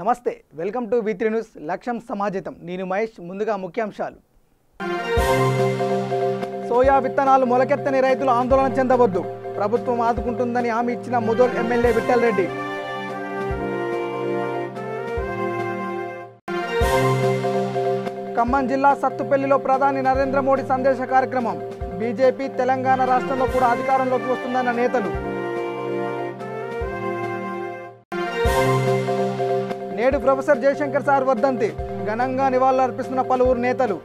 నమస్తే welcome to V3 news లక్ష్యం సమాజం నేను మహేష్ ముందుగా ముఖ్యాంశాలు సోయా విత్తనాలు మొలకెత్తని రైతులు ఆందోళన చెందవద్దు ప్రభుత్వం ఆదుకుంటుందని హామీ ఇచ్చిన ముదోల్ ఎమ్మెల్యే విఠల్ రెడ్డి ఖమ్మం జిల్లా సత్తుపల్లిలో ప్రధాని నరేంద్ర మోడీ సందేశ కార్యక్రమం బీజేపీ తెలంగాణ రాష్ట్రంలో కూడా అధికారంలోకి వస్తుందన్న నేతలు నేడు ప్రొఫెసర్ జయశంకర్ సార్ వర్ధంతి ఘనంగా నివాళులర్పిస్తున్న పలువురు నేతలు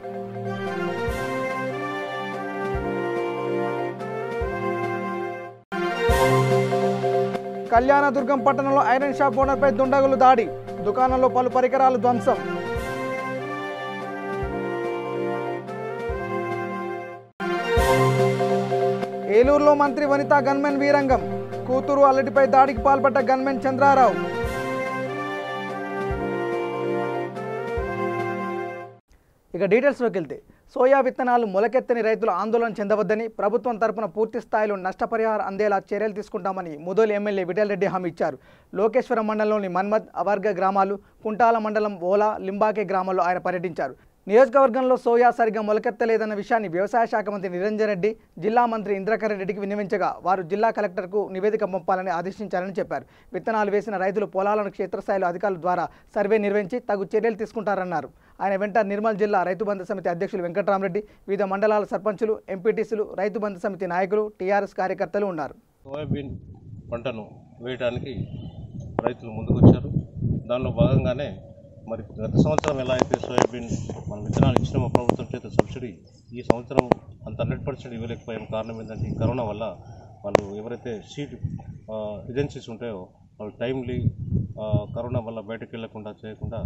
కళ్యాణదుర్గం పట్టణంలో ఐరన్ షాప్ ఓనర్పై దుండగులు దాడి దుకాణంలో పలు పరికరాలు ధ్వంసం ఏలూరులో మంత్రి వనిత గన్మెన్ వీరంగం కూతురు అల్లటిపై దాడికి పాల్పడ్డ గన్మెన్ చంద్రారావు ఇక డీటెయిల్స్లోకి వెళ్తే సోయా విత్తనాలు మొలకెత్తని రైతులు ఆందోళన చెందవద్దని ప్రభుత్వం తరపున పూర్తి స్థాయిలో నష్టపరిహారం అందేలా చర్యలు తీసుకుంటామని ముదోల్ ఎమ్మెల్యే విఠల్ రెడ్డి హామీ ఇచ్చారు. లోకేశ్వరం మండలంలోని మన్మద్ అవర్గ గ్రామాలు కుంటాల మండలం ఓలా లింబాకే గ్రామాల్లో ఆయన పర్యటించారు. నియోజకవర్గంలో సోయా సరిగ్గా మొలకెత్తలేదన్న విషయాన్ని వ్యవసాయ శాఖ మంత్రి నిరంజన్ రెడ్డి జిల్లా మంత్రి ఇంద్రకరణ్ రెడ్డికి విన్నవించగా వారు జిల్లా కలెక్టర్కు నివేదిక పంపాలని ఆదేశించారని చెప్పారు. విత్తనాలు వేసిన రైతులు పొలాలను క్షేత్రస్థాయిలో అధికారుల ద్వారా సర్వే నిర్వహించి తగు చర్యలు తీసుకుంటారన్నారు. ఆయన వెంట నిర్మల్ జిల్లా రైతు బంధు సమితి అధ్యక్షులు వెంకటరామరెడ్డి, వివిధ మండలాల సర్పంచులు, ఎంపీటీసీలు, రైతు బంధు సమితి నాయకులు, టీఆర్ఎస్ కార్యకర్తలు ఉన్నారు. సోయాబీన్ పంటను వేయడానికి రైతులు ముందుకొచ్చారు. దానిలో భాగంగానే మరి గత సంవత్సరం ఎలా అయితే సోయాబీన్ మనం విత్తనాలు ఇచ్చిన ప్రభుత్వం చేత సబ్సిడీ ఈ సంవత్సరం అంత 100% ఇవ్వలేకపోయాం. కారణం ఏంటంటే ఈ కరోనా వల్ల వాళ్ళు ఎవరైతే సీడ్ ఏజెన్సీస్ ఉంటాయో వాళ్ళు టైమ్లీ కరోనా వల్ల బయటకు వెళ్లకుండా చేయకుండా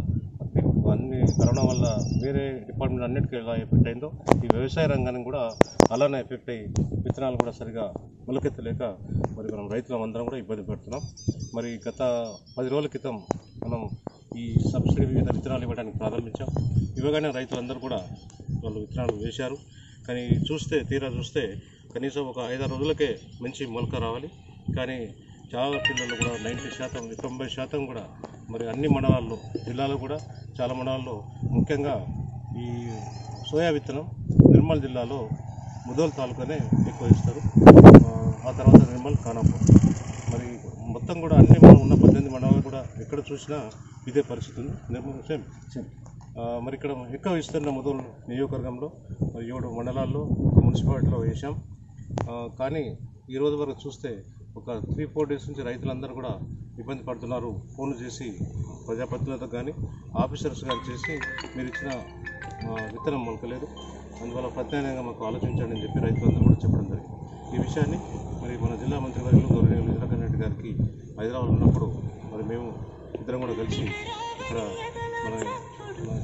అన్ని కరోనా వల్ల వేరే డిపార్ట్మెంట్ అన్నిటికీ ఎలా ఎఫెక్ట్ అయిందో ఈ వ్యవసాయ రంగానికి కూడా అలానే ఎఫెక్ట్ అయ్యి విత్తనాలు కూడా సరిగా మొలకెత్తలేక మరి మనం రైతులం అందరం కూడా ఇబ్బంది పెడుతున్నాం. మరి గత 10 రోజుల క్రితం మనం ఈ సబ్సిడీ మీద విత్తనాలు ఇవ్వడానికి ప్రారంభించాం. ఇవ్వగానే రైతులందరూ కూడా వాళ్ళు విత్తనాలు వేశారు. కానీ తీరా చూస్తే కనీసం ఒక 5-6 రోజులకే మంచి మొలక రావాలి. కానీ చాలా పిల్లలు కూడా 90%, 90% కూడా మరి అన్ని మండలాల్లో జిల్లాలో కూడా చాలా మండలాల్లో ముఖ్యంగా ఈ సోయా విత్తనం నిర్మల్ జిల్లాలో ముదోల్ తాలూకానే ఎక్కువ ఇస్తారు. ఆ తర్వాత నిర్మల్, ఖానాపూర్ మరి మొత్తం కూడా అన్ని మనం ఉన్న 18 మండలాలు కూడా ఎక్కడ చూసినా ఇదే పరిస్థితి ఉంది. నిర్మల్ సేమ్ మరి ఇక్కడ ఎక్కువ ఇస్తున్న ముదోల్ నియోజకవర్గంలో మరి 7 మండలాల్లో ఒక మున్సిపాలిటీలో వేసాం. కానీ ఈరోజు వరకు చూస్తే ఒక 3-4 డేస్ నుంచి రైతులందరూ కూడా ఇబ్బంది పడుతున్నారు. ఫోన్లు చేసి ప్రజాప్రతినిధులకు కానీ ఆఫీసర్స్ కానీ చేసి మీరు ఇచ్చిన విత్తనం మొలకలేదు, అందువల్ల ప్రత్యామ్నాయంగా మాకు ఆలోచించండి అని చెప్పి రైతులందరూ కూడా చెప్పడం జరిగింది. ఈ విషయాన్ని మరి మన జిల్లా మంత్రి వర్యులు గౌరవనీయులు ఇంద్రకరణ్ రెడ్డి గారికి హైదరాబాద్ ఉన్నప్పుడు మరి మేము ఇద్దరం కూడా కలిసి ఇక్కడ మన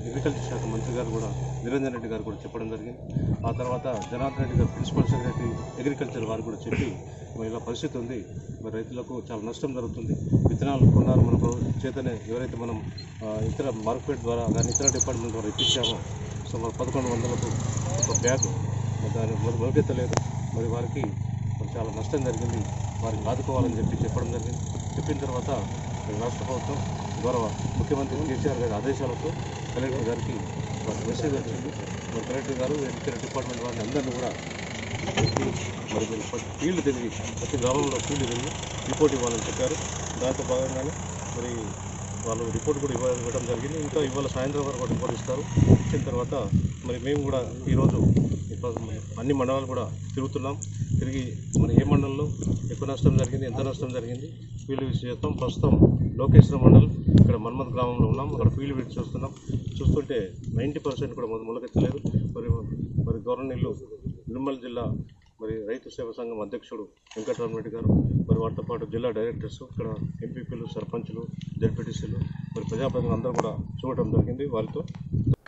అగ్రికల్చర్ శాఖ మంత్రి గారు కూడా నిరంజన్ రెడ్డి గారు కూడా చెప్పడం జరిగింది. ఆ తర్వాత జనార్దన్ రెడ్డి గారు ప్రిన్సిపల్ సెక్రటరీ అగ్రికల్చర్ వారు కూడా చెప్పి మరి ఇలా పరిస్థితి ఉంది, మరి రైతులకు చాలా నష్టం జరుగుతుంది. విత్తనాలు కొన్నారు మన చేతనే ఎవరైతే మనం ఇతర మార్కెట్ ద్వారా కానీ ఇతర డిపార్ట్మెంట్ ద్వారా ఇప్పించామో సో మరి 1100లకు ఒక బ్యాగ్ దాని మొలకెత్తలేదు. మరి వారికి చాలా నష్టం జరిగింది, వారిని ఆదుకోవాలని చెప్పడం జరిగింది. చెప్పిన తర్వాత రాష్ట్ర ప్రభుత్వం గౌరవ ముఖ్యమంత్రి కేసీఆర్ గారి ఆదేశాలతో కలెక్టర్ గారికి మెసేజ్ వచ్చింది. మరి కలెక్టర్ గారు ఇతర డిపార్ట్మెంట్ వారిని అందరినీ కూడా మరి ఫీల్డ్ తిరిగి ప్రతి గ్రామంలో ఫీల్డ్ తిరిగి రిపోర్ట్ ఇవ్వాలని చెప్పారు. దాంతో భాగంగానే మరి వాళ్ళు రిపోర్ట్ కూడా ఇవ్వడం జరిగింది. ఇంకా ఇవాళ సాయంత్రం వరకు రిపోర్ట్ ఇస్తారు. ఇచ్చిన తర్వాత మరి మేము కూడా ఈరోజు అన్ని మండలాలు కూడా తిరుగుతున్నాం. తిరిగి మరి ఏ మండలంలో ఎక్కువ నష్టం జరిగింది, ఎంత నష్టం జరిగింది ఫీల్డ్ విజిట్ చేస్తాం. ప్రస్తుతం లోకేశ్వరం మండలం ఇక్కడ మన్మద్ గ్రామంలో ఉన్నాం. అక్కడ ఫీల్డ్ విజిట్ చూస్తుంటే 90% కూడా మొలకెత్తలేదు. మరి గవర్నర్లు నిర్మల్ జిల్లా మరి రైతు సేవా సంఘం అధ్యక్షుడు వెంకటరామరెడ్డి గారు మరి వారితో పాటు జిల్లా డైరెక్టర్స్ ఇక్కడ ఎంపీపీలు, సర్పంచులు, జడ్పీటీసీలు మరి ప్రజాప్రతినిధులు అందరూ కూడా చూడటం జరిగింది వారితో.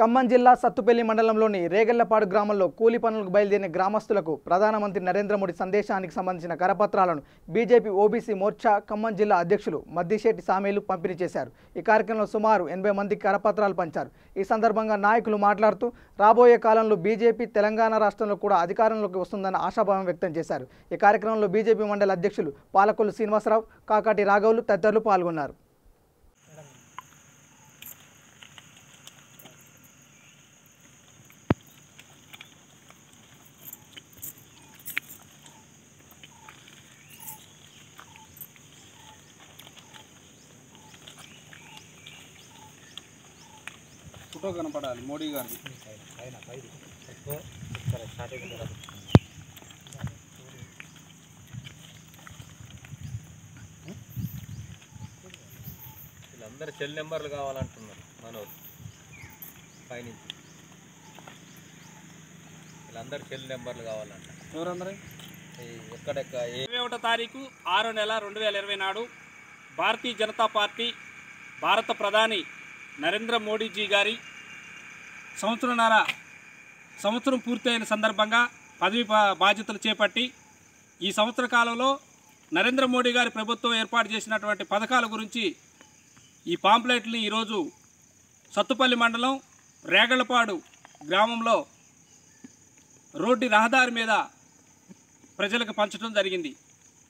ఖమ్మం జిల్లా సత్తుపల్లి మండలంలోని రేగళ్లపాడు గ్రామంలో కూలీ పనులకు బయలుదేరిన గ్రామస్తులకు ప్రధానమంత్రి నరేంద్ర మోడీ సందేశానికి సంబంధించిన కరపత్రాలను బీజేపీ ఓబీసీ మోర్చా ఖమ్మం జిల్లా అధ్యక్షులు మద్దిశెట్టి సామేలు పంపిణీ చేశారు. ఈ కార్యక్రమంలో సుమారు 80 మందికి కరపత్రాలు పంచారు. ఈ సందర్భంగా నాయకులు మాట్లాడుతూ రాబోయే కాలంలో బీజేపీ తెలంగాణ రాష్ట్రంలో కూడా అధికారంలోకి వస్తుందన్న ఆశాభావం వ్యక్తం చేశారు. ఈ కార్యక్రమంలో బీజేపీ మండల అధ్యక్షులు పాలకొల్లు శ్రీనివాసరావు, కాకాటి రాఘవులు తదితరులు పాల్గొన్నారు. ఫోటో కనపడాలి మోడీ గారిది. వీళ్ళందరూ సెల్ నెంబర్లు కావాలంటున్నారు మనోరు పైనుంచి. వీళ్ళందరూ సెల్ నెంబర్లు కావాలంట. ఎవరందరూ? ఎక్కడెక్క 21వ తారీఖు 6వ నెల 2020 నాడు భారతీయ జనతా పార్టీ భారత ప్రధాని నరేంద్ర మోడీజీ గారి సంవత్సరం పూర్తయిన సందర్భంగా పదవి బాధ్యతలు చేపట్టి ఈ సంవత్సర కాలంలో నరేంద్ర మోడీ గారి ప్రభుత్వం ఏర్పాటు చేసినటువంటి పథకాల గురించి ఈ పాంప్లెట్ని ఈరోజు సత్తుపల్లి మండలం రేగళ్లపాడు గ్రామంలో రోడ్డు రహదారి మీద ప్రజలకు పంచడం జరిగింది.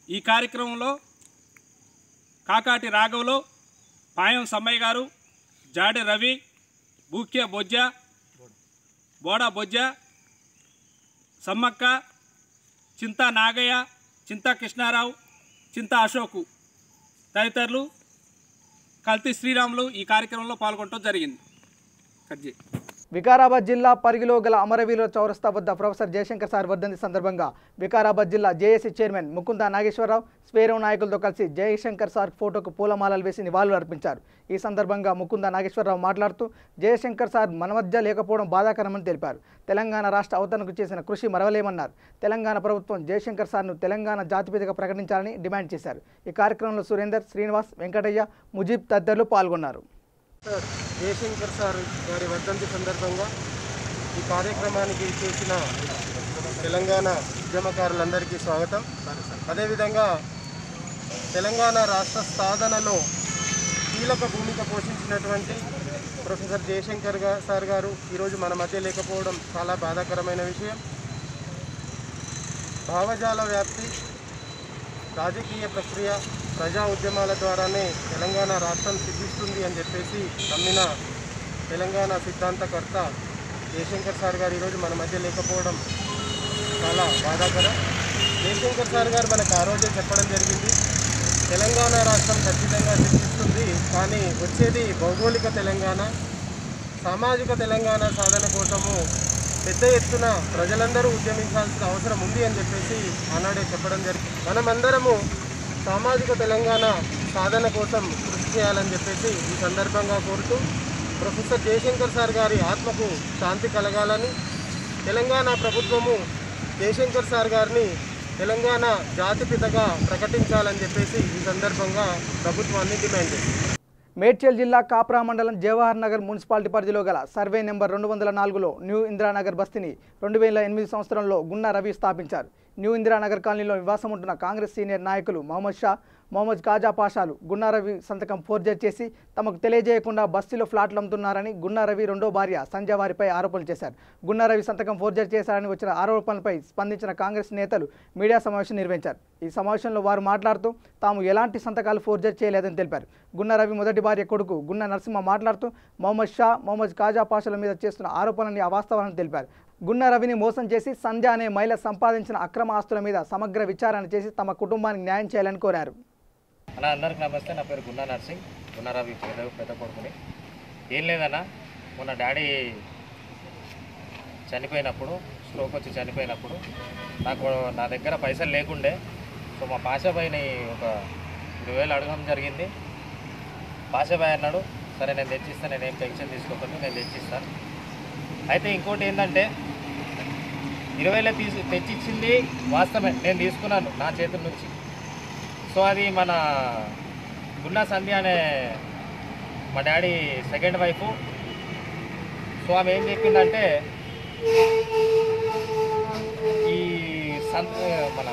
ఈ కార్యక్రమంలో కాకాటి రాఘవులు, పాయం సమ్మయ్య గారు, జాడి రవి, బూక్య బొజ్జ, బోడా బొజ్జ, సమ్మక్క, చింతా నాగయ్య, చింతా కృష్ణారావు, చింతా అశోకు తదితరులు కల్తీ శ్రీరాములు ఈ కార్యక్రమంలో పాల్గొనడం జరిగింది. కజ్జీ వికారాబాద్ జిల్లా పరిగిలో గల అమరవీరుల చౌరస్తా వద్ద ప్రొఫెసర్ జయశంకర్ సార్ వర్ధంతి సందర్భంగా వికారాబాద్ జిల్లా జేఏసీ చైర్మన్ ముకుంద నాగేశ్వరరావు స్వేరో నాయకులతో కలిసి జయశంకర్ సార్ ఫోటోకు పూలమాలలు వేసి నివాళులు అర్పించారు. ఈ సందర్భంగా ముకుంద నాగేశ్వరరావు మాట్లాడుతూ జయశంకర్ సార్ మన మధ్య లేకపోవడం బాధాకరమని తెలిపారు. తెలంగాణ రాష్ట్ర అవతరణకు చేసిన కృషి మరవలేమన్నారు. తెలంగాణ ప్రభుత్వం జయశంకర్ సార్ను తెలంగాణ జాతిపితగా ప్రకటించాలని డిమాండ్ చేశారు. ఈ కార్యక్రమంలో సురేందర్, శ్రీనివాస్, వెంకటయ్య, ముజీబ్ తదితరులు పాల్గొన్నారు. జయశంకర్ సార్ గారి వర్ధంతి సందర్భంగా ఈ కార్యక్రమానికి చేసిన తెలంగాణ ఉద్యమకారులందరికీ స్వాగతం. అదేవిధంగా తెలంగాణ రాష్ట్ర సాధనలో కీలక భూమిక పోషించినటువంటి ప్రొఫెసర్ జయశంకర్ సార్ గారు ఈరోజు మన మధ్య లేకపోవడం చాలా బాధాకరమైన విషయం. భావజాల వ్యాప్తి, రాజకీయ ప్రక్రియ, ప్రజా ఉద్యమాల ద్వారానే తెలంగాణ రాష్ట్రం సిద్ధిస్తుంది అని చెప్పేసి నమ్మిన తెలంగాణ సిద్ధాంతకర్త జయశంకర్ సార్ గారు ఈరోజు మన మధ్య లేకపోవడం చాలా బాధాకరం. జయశంకర్ సార్ గారు మనకు ఆ రోజే చెప్పడం జరిగింది, తెలంగాణ రాష్ట్రం ఖచ్చితంగా సిద్ధిస్తుంది, కానీ వచ్చేది భౌగోళిక తెలంగాణ, సామాజిక తెలంగాణ సాధన కోసము పెద్ద ఎత్తున ప్రజలందరూ ఉద్యమించాల్సిన అవసరం ఉంది అని చెప్పేసి ఆనాడే చెప్పడం జరిగింది. మనమందరము సామాజిక తెలంగాణ సాధన కోసం కృషి చేయాలని చెప్పేసి ఈ సందర్భంగా కోరుతూ ప్రొఫెసర్ జయశంకర్ సార్ గారి ఆత్మకు శాంతి కలగాలని, తెలంగాణ ప్రభుత్వము జయశంకర్ సార్ గారిని తెలంగాణ జాతిపితగా ప్రకటించాలని చెప్పేసి ఈ సందర్భంగా ప్రభుత్వాన్ని డిమాండ్ చేసింది. మేడ్చల్ జిల్లా కాప్రా మండలం జవహర్ నగర్ మున్సిపాలిటీ పరిధిలో గల సర్వే నెంబర్ 204లో న్యూ ఇందిరానగర్ బస్తీని 2008 సంవత్సరంలో గున్నా రవి స్థాపించారు. న్యూ ఇందిరానగర్ కాలనీలో నివాసం ఉంటున్న కాంగ్రెస్ సీనియర్ నాయకులు మహమ్మద్ షా, మహమ్మద్ కాజా పాషాలు గున్నారవి సంతకం ఫోర్జరీ చేసి తమకు తెలియజేయకుండా బస్తీలో ఫ్లాట్లు అమ్ముతున్నారని గున్నారవి రెండో భార్య సంజయ్ వారిపై ఆరోపణలు చేశారు. గున్నారవి సంతకం ఫోర్జరీ చేశారని వచ్చిన ఆరోపణలపై స్పందించిన కాంగ్రెస్ నేతలు మీడియా సమావేశం నిర్వహించారు. ఈ సమావేశంలో వారు మాట్లాడుతూ తాము ఎలాంటి సంతకాలు ఫోర్జరీ చేయలేదని తెలిపారు. గున్నారవి మొదటి భార్య కొడుకు గున్నా నరసింహ మాట్లాడుతూ మహమ్మద్ షా, మహమ్మద్ కాజా పాషాల మీద చేస్తున్న ఆరోపణలని అవాస్తవాలని తెలిపారు. గున్నా రవిని మోసం చేసి సంధ్య అనే మహిళ సంపాదించిన అక్రమ ఆస్తుల మీద సమగ్ర విచారణ చేసి తమ కుటుంబానికి న్యాయం చేయాలని కోరారు. అలా అందరికి నమస్తే. నా పేరు గున్నా నర్సింగ్, గున్నా రవి పెద్ద కొడుకుని. ఏం లేదన్నా, మొన్న డాడీ చనిపోయినప్పుడు, స్ట్రోక్ వచ్చి చనిపోయినప్పుడు నా దగ్గర పైసలు లేకుండే. సో మా పాషాబాయిని ఒక 20,000 అడగడం జరిగింది. పాషాబాయి అన్నాడు, సరే నేను తెచ్చిస్తాను, నేనేం టెన్షన్ తీసుకోకుండా నేను తెచ్చిస్తాను. అయితే ఇంకోటి ఏంటంటే 20,000 తెచ్చిచ్చింది వాస్తవమే, నేను తీసుకున్నాను నా చేతుల నుంచి. సో అది మన గున్నా సంధ్య అనే మా డాడీ సెకండ్ వైఫ్. సో ఆమె ఏం చెప్పిందంటే ఈ మన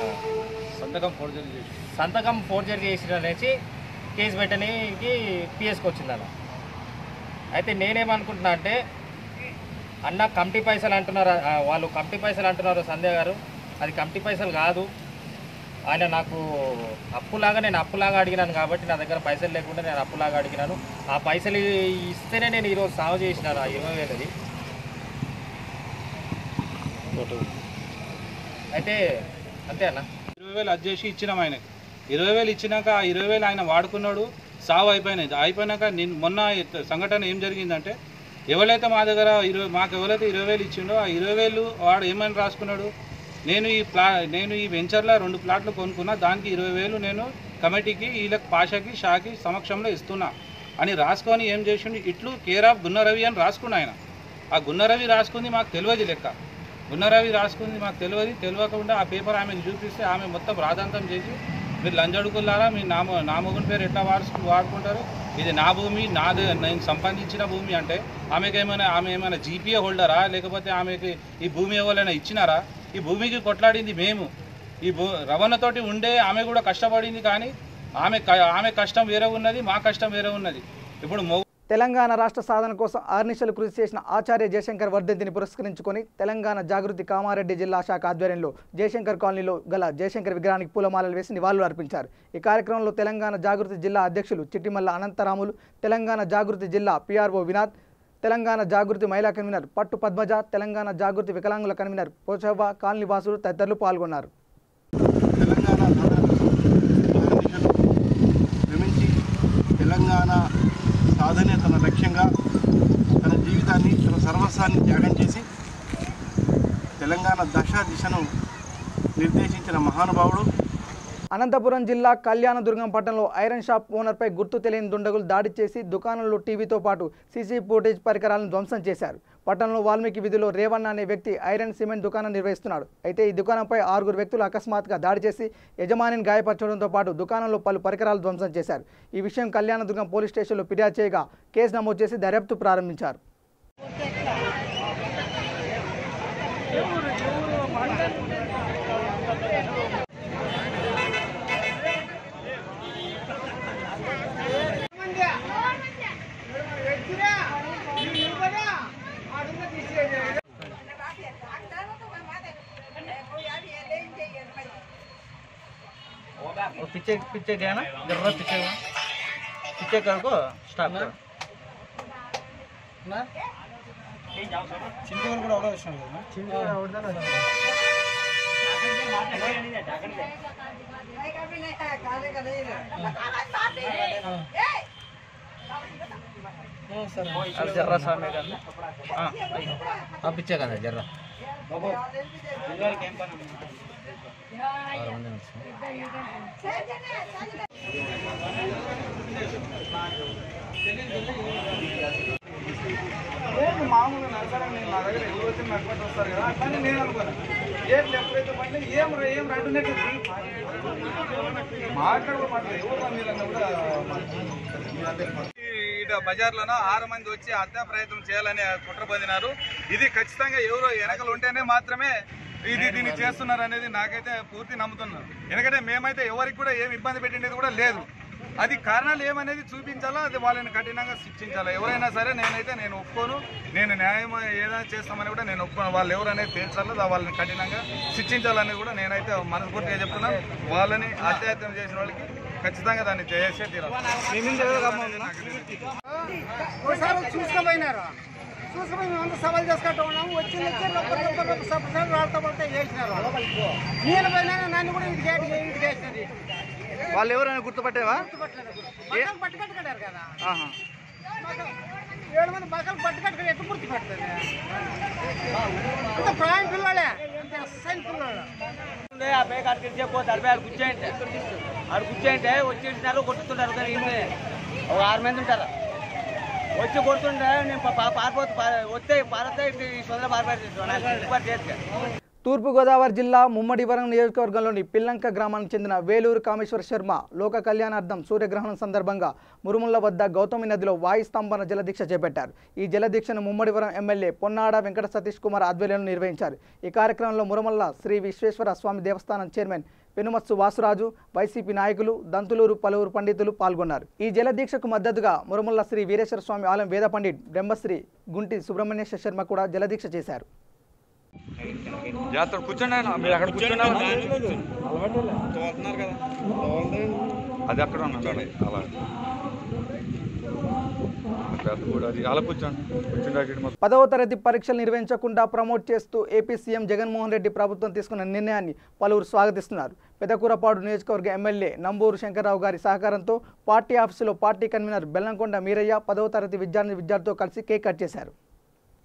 సంతకం ఫోర్జరీ చేసిన అనేసి కేసు పెట్టడానికి పిఎస్కి వచ్చిందన్న. అయితే నేనేమనుకుంటున్నా అంటే, అన్న కమిటీ పైసలు అంటున్నారు, వాళ్ళు కమిటీ పైసలు అంటున్నారు సంధ్య గారు, అది కమిటీ పైసలు కాదు. ఆయన నాకు నేను అప్పులాగా అడిగినాను కాబట్టి నా దగ్గర పైసలు లేకుండా నేను అప్పులాగా అడిగినాను. ఆ పైసలు ఇస్తేనే నేను ఈరోజు సాగు చేసినాను ఆ 20,000. అయితే అంతే అన్న. 20,000 అది చేసి ఇచ్చినాం ఆయనకి. 20,000 ఇచ్చినాక ఆ 20,000 ఆయన వాడుకున్నాడు, సాగు అయిపోయినాక మొన్న సంఘటన ఏం జరిగిందంటే ఎవరైతే మా దగ్గర మాకు ఎవరైతే 20,000 ఇచ్చిండో ఆ 20,000 వాడు ఏమని రాసుకున్నాడు, నేను ఈ వెంచర్లో 2 ప్లాట్లు కొనుక్కున్నా, దానికి 20,000 నేను కమిటీకి వీళ్ళకి పాషాకి షాకి సమక్షంలో ఇస్తున్నా అని రాసుకొని ఏం చేసిండు, ఇట్లు కేర్ ఆఫ్ గున్నరవి అని రాసుకున్నా ఆయన. ఆ గున్నరవి రాసుకుంది మాకు తెలియదు లెక్క. గున్నరవి రాసుకుంది మాకు తెలియకుండా ఆ పేపర్ ఆమెకు చూపిస్తే ఆమె మొత్తం రాదంతం చేసి, మీరు లంజడుకులారా మీ నా మొగుని పేరు ఎట్లా వాడుకుంటారు, ఇది నా భూమి, నేను సంపాదించిన భూమి అంటే ఆమె ఏమైనా జీపీఏ హోల్డరా, లేకపోతే ఆమెకి ఈ భూమి ఎవరైనా ఇచ్చినారా? ఈ భూమికి కొట్లాడింది మేము. ఈ రవాణాతోటి ఉండే ఆమె కూడా కష్టపడింది, కానీ ఆమె కష్టం వేరే ఉన్నది, మా కష్టం వేరే ఉన్నది. ఇప్పుడు తెలంగాణ రాష్ట్ర సాధన కోసం ఆర్నిశలు కృషి చేసిన ఆచార్య జయశంకర్ వర్ధంతిని పురస్కరించుకొని తెలంగాణ జాగృతి కామారెడ్డి జిల్లా శాఖ ఆధ్వర్యంలో జయశంకర్ కాలనీలో గల జయశంకర్ విగ్రహానికి పూలమాలలు వేసి నివాళులు అర్పించారు. ఈ కార్యక్రమంలో తెలంగాణ జాగృతి జిల్లా అధ్యక్షులు చిట్టిమల్ల అనంతరాములు, తెలంగాణ జాగృతి జిల్లా పిఆర్ఓ వినాథ్, తెలంగాణ జాగృతి మహిళా కన్వీనర్ పట్టు పద్మజ, తెలంగాణ జాగృతి వికలాంగుల కన్వీనర్ పోచవ్వ, కాలనీ వాసులు తదితరులు పాల్గొన్నారు. తెలంగాణ సాధనే తన లక్ష్యంగా తన జీవితాన్ని, తన సర్వస్వాన్ని త్యాగం చేసి తెలంగాణ దిశను నిర్దేశించిన మహానుభావుడు. అనంతపురం జిల్లా కళ్యాణదుర్గం పట్టణంలో ఐరన్ షాప్ ఓనర్పై గుర్తు తెలియని దుండగులు దాడి చేసి దుకాణంలో టీవీతో పాటు సీసీ ఫుటేజ్ పరికరాలను ధ్వంసం చేశారు. పట్టణంలో వాల్మీకి వీధిలో రేవన్న అనే వ్యక్తి ఐరన్ సిమెంట్ దుకాణం నిర్వహిస్తున్నాడు. అయితే ఈ దుకాణంపై 6 వ్యక్తులు అకస్మాత్తుగా దాడి చేసి యజమానిని గాయపరచడంతో పాటు దుకాణంలో పలు పరికరాలు ధ్వంసం చేశారు. ఈ విషయం కళ్యాణదుర్గం పోలీస్ స్టేషన్లో ఫిర్యాదు చేయగా కేసు నమోదు చేసి దర్యాప్తు ప్రారంభించారు. पीछे गया ना जरा पीछे कर को स्टार्ट कर ना चिंटू కూడా అవడ విషయం కదా चिंटू అవడదా सर जरा सामने करना हां पीछे करना जरा बाबू जिंगल कैंप మామూలుగా నడతారని నా దగ్గర ఎవరు వచ్చి నడపట్టు వస్తారు కదా, అట్లానే నేను అనుకోను. ఏం ఎప్పుడైతే పడినా ఏం రెండున్నట్టు మాట్లాడుకోమాట ఎవరు మీరన్నా కూడా ఇటు బజార్లోనో 6 మంది వచ్చి హత్యా ప్రయత్నం చేయాలని కుట్ర పొందినారు. ఇది ఖచ్చితంగా ఎవరో వెనకలు ఉంటేనే మాత్రమే దీన్ని చేస్తున్నారు అనేది నాకైతే పూర్తి నమ్ముతున్నాను. ఎందుకంటే మేమైతే ఎవరికి కూడా ఏమి ఇబ్బంది పెట్టినది కూడా లేదు. అది కారణాలు ఏమనేది చూపించాలా, అది వాళ్ళని కఠినంగా శిక్షించాలా. ఎవరైనా సరే నేను ఒప్పుకోను, నేను న్యాయం ఏదైనా చేస్తామని కూడా నేను ఒప్పుకోను. వాళ్ళు ఎవరనేది తేల్చాలో వాళ్ళని కఠినంగా శిక్షించాలని కూడా నేనైతే మనస్ఫూర్తిగా చెప్తున్నాను. వాళ్ళని అత్యాచారం చేసిన వాళ్ళకి ఖచ్చితంగా దాన్ని చేసే తీరాలి. చూసుకోపోయినారు చూసుకుని మేమంతా సవాల్ చేసుకుంటూ ఉన్నాము. వచ్చిన చేసినారు. నేను పోయినా నన్ను కూడా ఇంటికి వేసినది. వాళ్ళు ఎవరైనా గుర్తుపట్టేవా? పట్టుకట్టుకుంటారు కదా, 7 మంది బక్కలు పట్టుకట్టుకుని ఎట్లా గుర్తుపడుతుంది? అంత ప్రాయం పిల్లలే, అంత అస్సైన్ పిల్లలు. అబ్బాయి కాడికి చెప్పిపోతే అబ్బాయి ఆడు కూర్చోంటే వచ్చేసినారు కొట్టుతుంటారు. కానీ 6 మంది ఉంటారు. వచ్చి కొడుతుంటే నేను పారిపోతే వస్తే పారితే ఈ సొంత పారిపోయి. తూర్పుగోదావరి జిల్లా ముమ్మడివరం నియోజకవర్గంలోని పిల్లంక గ్రామానికి చెందిన వేలూరు కామేశ్వర శర్మ లోక కళ్యాణార్థం సూర్యగ్రహణం సందర్భంగా మురుముళ్ల వద్ద గౌతమి నదిలో వాయు స్తంభన జలదీక్ష చేపట్టారు. ఈ జలదీక్షను ముమ్మడివరం ఎమ్మెల్యే పొన్నాడ వెంకట సతీష్ కుమార్ ఆధ్వర్యంలో నిర్వహించారు. ఈ కార్యక్రమంలో మురుమల్ల శ్రీ విశ్వేశ్వర స్వామి దేవస్థానం చైర్మన్ పెనుమత్సు వాసురాజు, వైసీపీ నాయకులు, దంతులూరు పలువురు పండితులు పాల్గొన్నారు. ఈ జలదీక్షకు మద్దతుగా మురుమల్ల శ్రీ వీరేశ్వర స్వామి ఆలయం వేద పండిట్ బ్రహ్మశ్రీ గుంటి సుబ్రహ్మణ్యేశ్వర శర్మ కూడా జలదీక్ష చేశారు. జాతర కూర్చోండి, మీరు అక్కడ కూర్చున్నారు కదా, అది అక్కడ ఉన్నాడు అలా అది కూడా అది అలా కూర్చోండి 10వ తరగతి పరీక్షలు నిర్వహించకుండా ప్రమోట్ చేస్తూ ఏపీ సీఎం జగన్మోహన్ రెడ్డి ప్రభుత్వం తీసుకున్న నిర్ణయాన్ని పలువురు స్వాగతిస్తున్నారు. పెదకూరపాడు నియోజకవర్గ ఎమ్మెల్యే నంబూరు శంకర్రావు గారి సహకారంతో పార్టీ ఆఫీసులో పార్టీ కన్వీనర్ బెల్లంకొండ మీరయ్య 10వ తరగతి విద్యార్థితో కలిసి కేక్ కట్ చేశారు.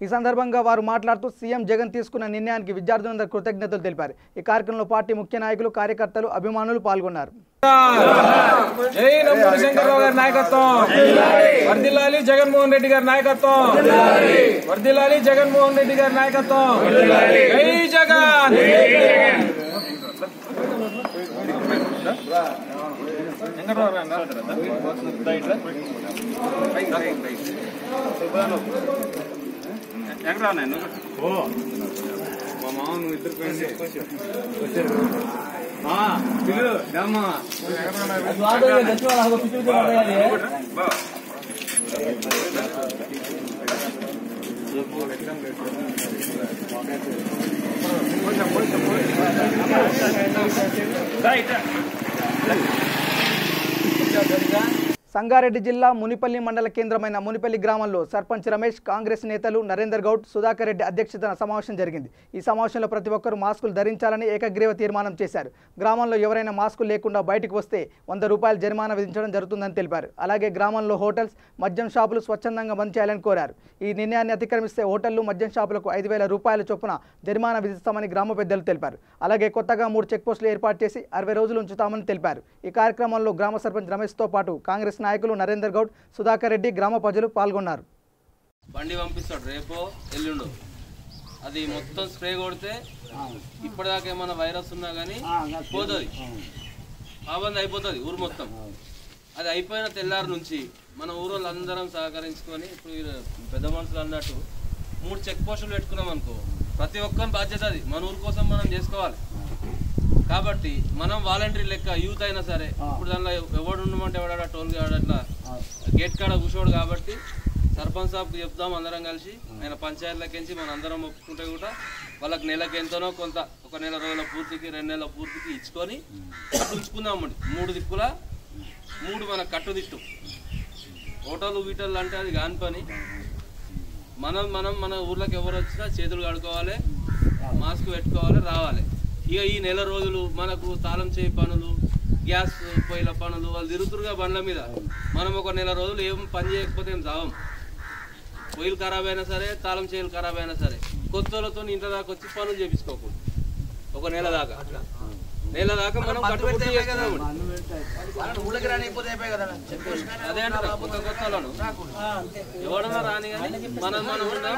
ఈ సందర్భంగా వారు మాట్లాడుతూ సీఎం జగన్ తీసుకున్న నిర్ణయానికి విద్యార్థులందరూ కృతజ్ఞతలు తెలిపారు. ఈ కార్యక్రమంలో పార్టీ ముఖ్య నాయకులు, కార్యకర్తలు, అభిమానులు పాల్గొన్నారు. జై నంబూరు శంకర్రావు గారి నాయకత్వం, వర్ధిల్లాలి జగన్మోహన్ రెడ్డి గారి నాయకత్వం, వర్ధిల్లాలి జగన్మోహన్ రెడ్డి గారి నాయకత్వం, జై జగన్. ఎక్కడ నేను మా మామ నువ్వు ఇద్దరు సంగారెడ్డి జిల్లా మునిపల్లి మండల కేంద్రమైన మునిపల్లి గ్రామంలో సర్పంచ్ రమేష్, కాంగ్రెస్ నేతలు నరేందర్ గౌడ్, సుధాకర్ రెడ్డి అధ్యక్షతన సమావేశం జరిగింది. ఈ సమావేశంలో ప్రతి ఒక్కరూ మాస్కులు ధరించాలని ఏకగ్రీవ తీర్మానం చేశారు. గ్రామంలో ఎవరైనా మాస్కులు లేకుండా బయటకు వస్తే 100 రూపాయలు జరిమానా విధించడం జరుగుతుందని తెలిపారు. అలాగే గ్రామంలో హోటల్స్, మద్యం షాపులు స్వచ్ఛందంగా బంద్ చేయాలని కోరారు. ఈ నిర్ణయాన్ని అతిక్రమిస్తే హోటళ్లు, మద్యం షాపులకు 5,000 రూపాయల చొప్పున జరిమానా విధిస్తామని గ్రామ పెద్దలు తెలిపారు. అలాగే కొత్తగా 3 చెక్పోస్టులు ఏర్పాటు చేసి 60 రోజులు ఉంచుతామని తెలిపారు. ఈ కార్యక్రమంలో గ్రామ సర్పంచ్ రమేష్తో పాటు కాంగ్రెస్ నాయకులు నరేందర్ గౌడ్, సుధాకర్ రెడ్డి, గ్రామ ప్రజలు పాల్గొన్నారు. బండి పంపిస్తాడు రేపో ఎల్లుండో, అది మొత్తం స్ప్రే కొడితే ఇప్పటిదాకా ఏమైనా వైరస్ ఉన్నా కానీ పోతుంది, పాబంది అయిపోతుంది ఊరు మొత్తం. అది అయిపోయిన తెల్లారి నుంచి మన ఊరోళ్ళు అందరం సహకరించుకొని ఇప్పుడు పెద్ద మనుషులు అన్నట్టు 3 చెక్ పోస్టులు పెట్టుకున్నాం అనుకో, ప్రతి ఒక్కరి బాధ్యత అది మన ఊరు కోసం మనం చేసుకోవాలి. కాబట్టి మనం వాలంటరీ లెక్క యూత్ అయినా సరే ఇప్పుడు దానిలో ఎవడు ఉండమంటే ఎవడా టోల్ అట్లా గేట్ కాడ కూర్చోడు. కాబట్టి సర్పంచ్ సాబ్కి చెప్తాం అందరం కలిసి, ఆయన పంచాయతీలకించి మన అందరం ఒప్పుకుంటే కూడా వాళ్ళకి నెలకి ఎంతనో కొంత, 1 నెల రోజుల పూర్తికి 2 నెలల పూర్తికి ఇచ్చుకొని ఉంచుకుందామండి. 3 దిక్కుల 3 మన కట్టుదిట్టు. హోటల్ వీటల్ అంటే అది కాని పని. మన ఊర్లోకి ఎవరు వచ్చినా చేతులు కడుక్కోవాలి, మాస్క్ పెట్టుకోవాలి, రావాలి. ఇక ఈ నెల రోజులు మనకు తాళం చేయి పనులు, గ్యాస్ పొయ్యిల పనులు, వాళ్ళు తిరుగుతురుగా బండ్ల మీద. మనం 1 నెల రోజులు ఏం పని చేయకపోతే ఏం చావం. పొయ్యిలు ఖరాబ్ అయినా సరే, తాళం చేయులు ఖరాబ్ అయినా సరే, కొత్తలతో ఇంట్లో దాకా వచ్చి పనులు చేపించుకోకూడదు. 1 నెల దాకా మనం కట్టుబడి చేస్తున్నాము. అదే అంటారు కొత్తలను ఎవడన్నా రాని కానీ మనం ఉన్నాం.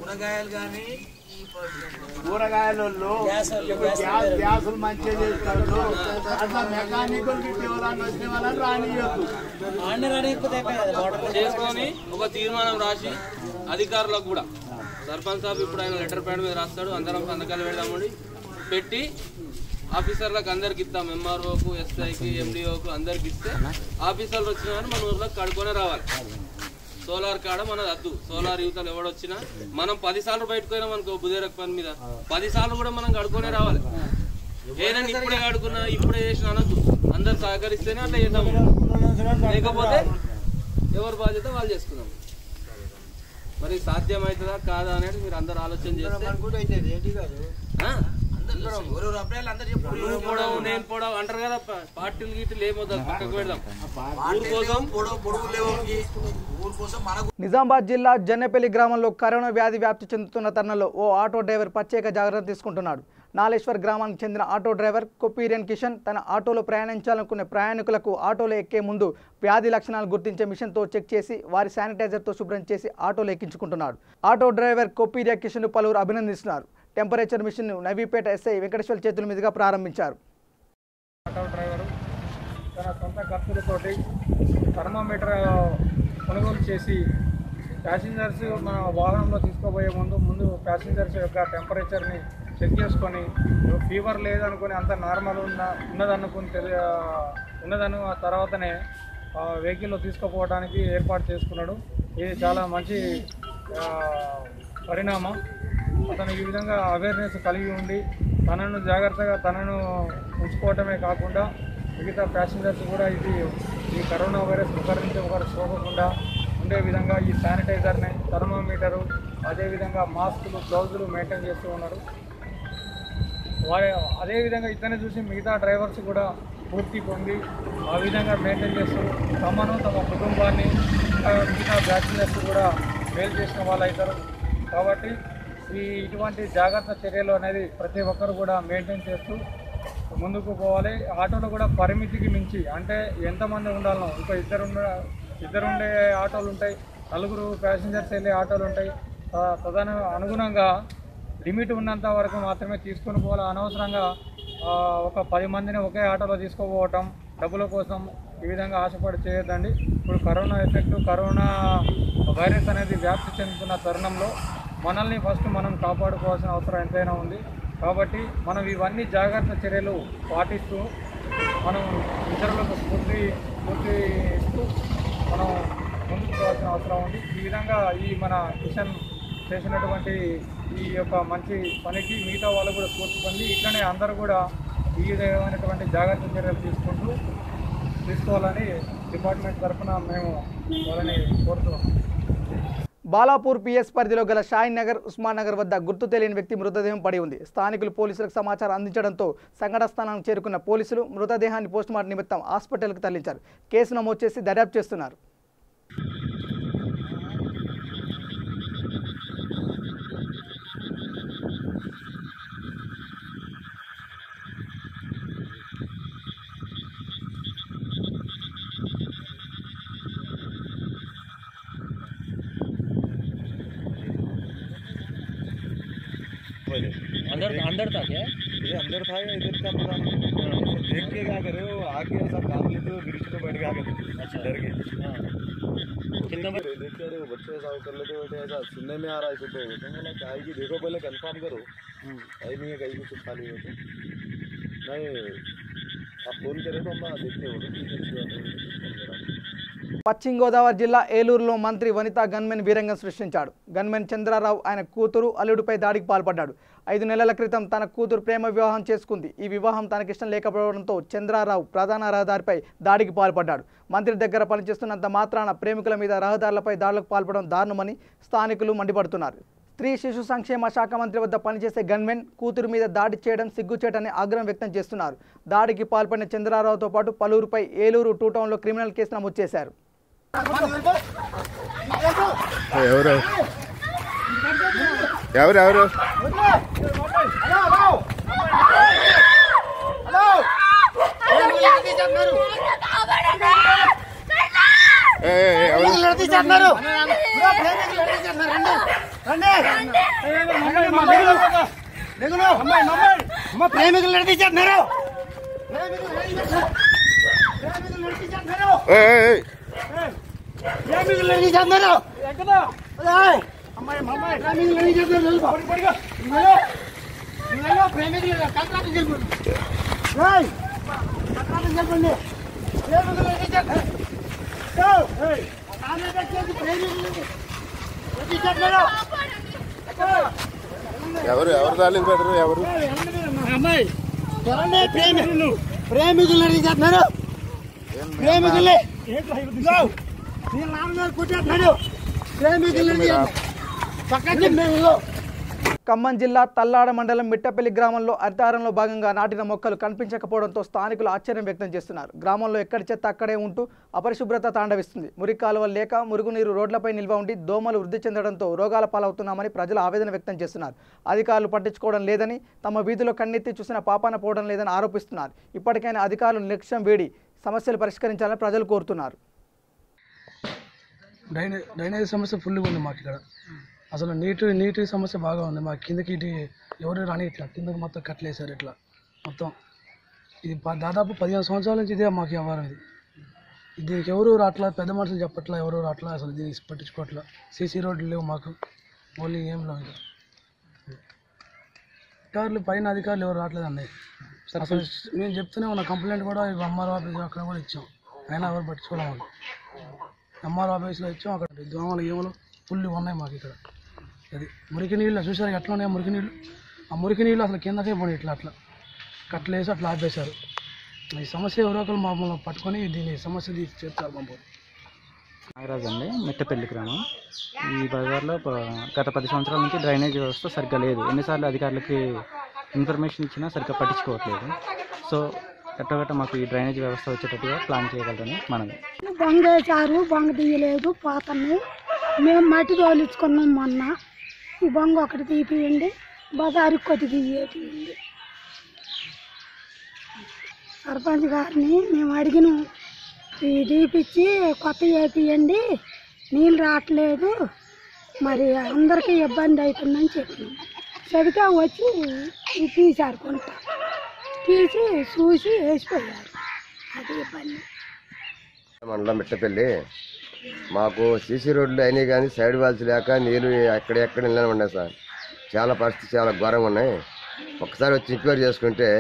కూరగాయలు కానీ కూరగాయలు గ్యాసులు మంచిగా చేస్తారు, అట్లా మెకానికల్ చేసుకొని ఒక తీర్మానం రాసి అధికారులకు కూడా సర్పంచ్ సాబ్ ఇప్పుడు ఆయన లెటర్ ప్యాడ్ మీద రాస్తాడు, అందరం సంతకాలు పెడదామని పెట్టి ఆఫీసర్లకు అందరికి ఇస్తాం. ఎంఆర్ఓకు, ఎస్ఐకి, ఎండిఓకు అందరికి ఇస్తే ఆఫీసర్లు వచ్చిన మన ఊర్లోకి కడుక్కొని రావాలి. సోలార్ కాడ మనది వద్దు. సోలార్ యువతలు ఎవడొచ్చినా మనం 10 సార్లు బయటకు పోయినాం అనుకో బుధేరక పని మీద, 10 సార్లు కూడా మనం కడుక్కొనే రావాలి. ఏదైనా ఇప్పుడే కడుకున్నా ఇప్పుడే చేసిన అనొద్దు. అందరు సహకరిస్తేనే అట్లా చేద్దాము, లేకపోతే ఎవరి బాధ్యత వాళ్ళు చేసుకుందాం. మరి సాధ్యమవుతుందా కాదా అనేది మీరు అందరు ఆలోచన చేస్తే నేను పొడవు అంటారు కదా, పార్టీలు గీటీలు ఏమవుతుంది పక్కకు పెడదాం. నిజామాబాద్ జిల్లా జన్నెపల్లి గ్రామంలో కరోనా వ్యాధి వ్యాప్తి చెందుతున్న తరుణంలో ఓ ఆటో డ్రైవర్ ప్రత్యేక జాగ్రత్త తీసుకుంటున్నాడు. నాలేశ్వర్ గ్రామానికి చెందిన ఆటో డ్రైవర్ కొప్పీరియన్ కిషన్ తన ఆటోలో ప్రయాణించాలనుకునే ప్రయాణికులకు ఆటోలో ఎక్కే ముందు వ్యాధి లక్షణాలు గుర్తించే మిషన్తో చెక్ చేసి వారి శానిటైజర్తో శుభ్రం చేసి ఆటోలో ఎక్కించుకుంటున్నాడు. ఆటో డ్రైవర్ కొప్పీరియన్ కిషన్ పలువురు అభినందిస్తున్నారు. Temperature machine Navipet SI Venkateshwara చేతుల మీదుగా ప్రారంభించారు. ఆటో డ్రైవరు తన సొంత ఖర్చులతోటి థర్మోమీటర్ కొనుగోలు చేసి ప్యాసింజర్స్ మన వాహనంలో తీసుకోబోయే ముందు ప్యాసింజర్స్ యొక్క టెంపరేచర్ని చెక్ చేసుకొని ఫీవర్ లేదనుకుని అంత నార్మల్ ఉన్నదను తర్వాతనే వెహికల్లో తీసుకుపోవడానికి ఏర్పాటు చేసుకున్నాడు. ఇది చాలా మంచి పరిణామం. అతను ఈ విధంగా అవేర్నెస్ కలిగి ఉండి తనను జాగ్రత్తగా తనను ఉంచుకోవటమే కాకుండా మిగతా ప్యాసింజర్స్ కూడా ఇది ఈ కరోనా వైరస్ ఒకరి నుంచి ఒకరు సోకకుండా ఉండే విధంగా ఈ శానిటైజర్ని, థర్మోమీటరు, అదేవిధంగా మాస్కులు, గ్లౌజులు మెయింటైన్ చేస్తూ ఉన్నారు. అదేవిధంగా ఇతన్ని చూసి మిగతా డ్రైవర్స్ కూడా పూర్తి పొంది ఆ విధంగా మెయింటైన్ చేస్తూ తమను, తమ కుటుంబాన్ని, మిగతా బ్యాచిలర్స్ కూడా మేలు చేసిన వాళ్ళు అవుతారు. కాబట్టి ఇటువంటి జాగ్రత్త చర్యలు అనేది ప్రతి ఒక్కరు కూడా మెయింటైన్ చేస్తూ ముందుకు పోవాలి. ఆటోలో కూడా పరిమితికి మించి, అంటే ఎంతమంది ఉండాలనో, ఇంకా ఇద్దరుండే ఆటోలు ఉంటాయి, 4 ప్యాసింజర్స్ వెళ్ళే ఆటోలు ఉంటాయి. అనుగుణంగా లిమిట్ ఉన్నంత వరకు మాత్రమే తీసుకొని పోవాలి. అనవసరంగా ఒక 10 మందిని ఒకే ఆటోలో తీసుకుపోవటం డబ్బుల కోసం ఈ విధంగా ఆశపడి చేయొద్దండి. ఇప్పుడు కరోనా ఎఫెక్ట్, కరోనా వైరస్ అనేది వ్యాప్తి చెందుతున్న తరుణంలో మనల్ని ఫస్ట్ మనం కాపాడుకోవాల్సిన అవసరం ఎంతైనా ఉంది. కాబట్టి మనం ఇవన్నీ జాగ్రత్త చర్యలు పాటిస్తూ మనం ఇతరులకు స్ఫూర్తి ఇస్తూ మనం ముందుకు పోవాల్సిన అవసరం ఉంది. ఈ విధంగా ఈ మన కిషన్ చేసినటువంటి ఈ యొక్క మంచి పనికి మిగతా వాళ్ళు కూడా స్ఫూర్తి పొంది ఇట్లనే అందరూ కూడా ఈ విధమైనటువంటి జాగ్రత్త చర్యలు తీసుకోవాలని డిపార్ట్మెంట్ తరఫున మేము వాళ్ళని కోరుతున్నాం. బాలాపూర్ పిఎస్ పరిధిలో గల షాయిన్ నగర్, ఉస్మాన్ నగర్ వద్ద గుర్తు తెలియని వ్యక్తి మృతదేహం పడి ఉంది. స్థానికులు పోలీసులకు సమాచారం అందించడంతో సంఘటన స్థానానికి చేరుకున్న పోలీసులు మృతదేహాన్ని పోస్టుమార్టం నిమిత్తం హాస్పిటల్కు తరలించారు. కేసు నమోదు చేసి దర్యాప్తు చేస్తున్నారు. अंदर था क्या? ये अंदर था या इधर का पता नहीं। देख के क्या करे वो आके ऐसा काम लेते हुए ब्रिज पे बैठ के आके डर के कितना देखते रहे बच्चे ऐसा कर लेते बैठे, ऐसा सुनने में आ रहा है तो बोला क्या है कि देखो पहले कंफर्म करो, कहीं नहीं है कहीं कुछ खाली हो तो नहीं आप फोन करे तो हम देखते हो। పశ్చిమ గోదావరి జిల్లా ఏలూరులో మంత్రి వనిత గన్మెన్ వీరంగం సృష్టించాడు. గన్మెన్ చంద్రారావు ఆయన కూతురు అల్లుడిపై దాడికి పాల్పడ్డాడు. 5 నెలల క్రితం తన కూతురు ప్రేమ వివాహం చేసుకుంది. ఈ వివాహం తనకిష్టం లేకపోవడంతో చంద్రారావు ప్రధాన రహదారిపై దాడికి పాల్పడ్డాడు. మంత్రి దగ్గర పనిచేస్తున్నంత మాత్రాన ప్రేమికుల మీద రహదారులపై దాడులకు పాల్పడడం దారుణమని స్థానికులు మండిపడుతున్నారు. స్త్రీ శిశు సంక్షేమ శాఖ మంత్రి వద్ద పనిచేసే గన్మెన్ కూతురు మీద దాడి చేయడం సిగ్గుచేటని ఆగ్రహం వ్యక్తం చేస్తున్నారు. దాడికి పాల్పడిన చంద్రారావుతో పాటు పలువురుపై ఏలూరు 2 టౌన్లో క్రిమినల్ కేసు నమోదు చేశారు. ఎవరు ప్రేమికులు నడిపించేస్తున్నారు. ఎవరు రాలేదు బెదరు ఎవరు ప్రేమికులు నడిచేస్తున్నారు. ప్రేమికులే కొట్టేస్తున్నాడు. ఖమ్మం జిల్లా తల్లాడ మండలం మిట్టపల్లి గ్రామంలో హరితహారంలో భాగంగా నాటిన మొక్కలు కనిపించకపోవడంతో స్థానికులు ఆశ్చర్యం వ్యక్తం చేస్తున్నారు. గ్రామంలో ఎక్కడి చెత్త అక్కడే ఉంటూ అపరిశుభ్రత తాండవిస్తుంది. మురికి కాలువలు లేక మురుగునీరు రోడ్లపై నిల్వ ఉండి దోమలు వృద్ధి చెందడంతో రోగాల పాలవుతున్నామని ప్రజలు ఆవేదన వ్యక్తం చేస్తున్నారు. అధికారులు పట్టించుకోవడం లేదని, తమ వీధిలో కన్నెత్తి చూసిన పాపాన పోవడం లేదని ఆరోపిస్తున్నారు. ఇప్పటికైనా అధికారులు నిర్లక్ష్యం వేడి సమస్యలు పరిష్కరించాలని ప్రజలు కోరుతున్నారు. డ్రైనేజ్ సమస్య ఫుల్గా ఉంది మాకు ఇక్కడ. అసలు నీటి సమస్య బాగా ఉంది. మా కిందకి ఇటు ఎవరు రాని ఇట్లా కిందకి మొత్తం కట్టలేసారు. ఇట్లా మొత్తం ఇది దాదాపు 15 సంవత్సరాల నుంచి ఇదే మాకు వ్యవహారం. ఇది దీనికి ఎవరు రాట్లా, పెద్ద మనుషులు చెప్పట్లా, ఎవరు రాట్లా, అసలు దీనికి పట్టించుకోవట్లా. సీసీ రోడ్లు లేవు మాకు, ఓన్లీ ఏం లేవు. అధికారులు పైన అధికారులు ఎవరు రావట్లేదు అన్నయ్య. అసలు మేము చెప్తూనే ఉన్న కంప్లైంట్ కూడా ఎంఆర్ఓ ఆఫీస్ అక్కడ కూడా ఇచ్చాం, అయినా ఎవరు పట్టించుకోవడం. వాళ్ళు ఎంఆర్ఓ ఆఫీస్లో ఇచ్చాం. అక్కడ దోమలు ఏమలు పుల్లు ఉన్నాయి మాకు ఇక్కడ. అది మురికి నీళ్ళు చూసారు ఎట్లా ఉన్నాయి మురికి నీళ్ళు. ఆ మురికి నీళ్ళు అసలు కిందకే పోయి ఇట్లా అట్లా కట్టలేసి అట్లా ఆపేశారు. ఈ సమస్య ఎవరో ఒకరు మమ్మల్ని పట్టుకొని దీని సమస్య చేస్తారు పంపు. నాగరాజు అండి, మెట్టపల్లి గ్రామం. ఈ బజార్లో గత 10 సంవత్సరాల నుంచి డ్రైనేజ్ వ్యవస్థ సరిగ్గా లేదు. ఎన్నిసార్లు అధికారులకి ఇన్ఫర్మేషన్ ఇచ్చినా సరిగ్గా పట్టించుకోవట్లేదు. సో ఎట్టగట్ట మాకు ఈ డ్రైనేజ్ వ్యవస్థ వచ్చేటట్టుగా ప్లాన్ చేయగలరని మనది. బొంగ వేసారు, బొంగ తీయలేదు, పోతున్నాయి. మేము మట్టి తోలించుకున్నాం మొన్న. ఈ బొంగ ఒకటి తీపియండి, బజారుకి కొద్ది తీయండి. సర్పంచ్ గారిని మేము అడిగినాం, ఈ తీపిచ్చి కొత్త వేపియండి, నీళ్ళు రావట్లేదు, మరి అందరికీ ఇబ్బంది అవుతుందని చెప్పినాం. చెబితే వచ్చి తీశారు, కొంత తీసి చూసి వేసిపోయారు. అది ఇబ్బంది. మండలం మిట్టపల్లి మాకు సీసీ రోడ్లు అయినాయి కానీ సైడ్ వాల్స్ లేక నీళ్ళు ఎక్కడెక్కడ నిల్వ ఉన్నాయి సార్. చాలా పరిస్థితి చాలా ఘోరంగా ఉన్నాయి. ఒక్కసారి వచ్చి ఎంక్వైరీ చేసుకుంటే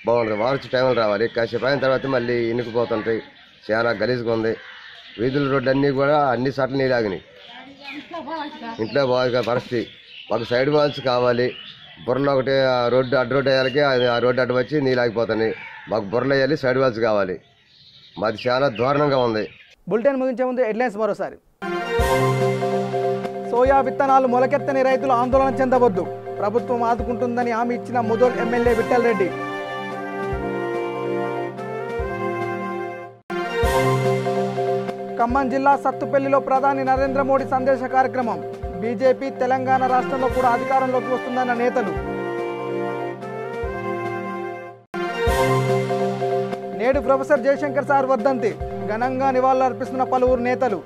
బాగుంటుంది. వారొచ్చి టైంలో రావాలి. కాసేపు అయిన తర్వాత మళ్ళీ ఇనుకుపోతుంటాయి. చాలా గలీజ్గా ఉంది. వీధుల రోడ్లు అన్నీ కూడా అన్ని చోట్ల నీళ్ళు ఆగినాయి. ఇంట్లో బాగా పరిస్థితి. మాకు సైడ్ వాల్స్ కావాలి. బుర్రలో ఒకటి రోడ్డు అడ్డు రోడ్డు వేయాలకి ఆ రోడ్డు అడ్డు వచ్చి నీళ్ళు ఆగిపోతున్నాయి. మాకు బుర్రలు వేయాలి, సైడ్ వాల్స్ కావాలి. మాది చాలా దారుణంగా ఉంది. బులెటిన్ ముగించే ముందు హెడ్లైన్స్ మరోసారి. సోయా విత్తనాలు మొలకెత్తని రైతులు ఆందోళన చెందవద్దు, ప్రభుత్వం ఆదుకుంటుందని హామీ ఇచ్చిన ముదోల్ ఎమ్మెల్యే విఠల్ రెడ్డి. ఖమ్మం జిల్లా సత్తుపల్లిలో ప్రధాని నరేంద్ర మోడీ సందేశ కార్యక్రమం. బీజేపీ తెలంగాణ రాష్ట్రంలో కూడా అధికారంలోకి వస్తుందన్న నేతలు. నేడు ప్రొఫెసర్ జయశంకర్ సార్ వర్ధంతి, ఘనంగా నివాళులర్పిస్తున్న పలువురు నేతలు.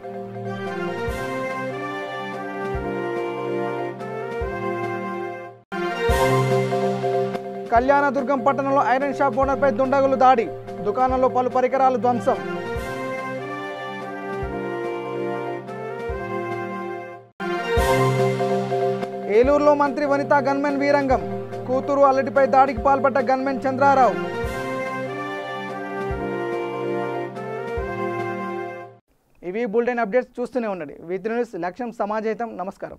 కళ్యాణదుర్గం పట్టణంలో ఐరన్ షాప్ ఓనర్పై దుండగులు దాడి, దుకాణంలో పలు పరికరాలు ధ్వంసం. ఏలూరులో మంత్రి వనిత గన్మెన్ వీరంగం, కూతురు అల్లటిపై దాడికి పాల్పడ్డ గన్మెన్ చంద్రారావు. ఇవి బులెటిన్ అప్డేట్స్. చూస్తూనే ఉండండి. వీతి న్యూస్. లక్ష్యం సమాజహితం. నమస్కారం.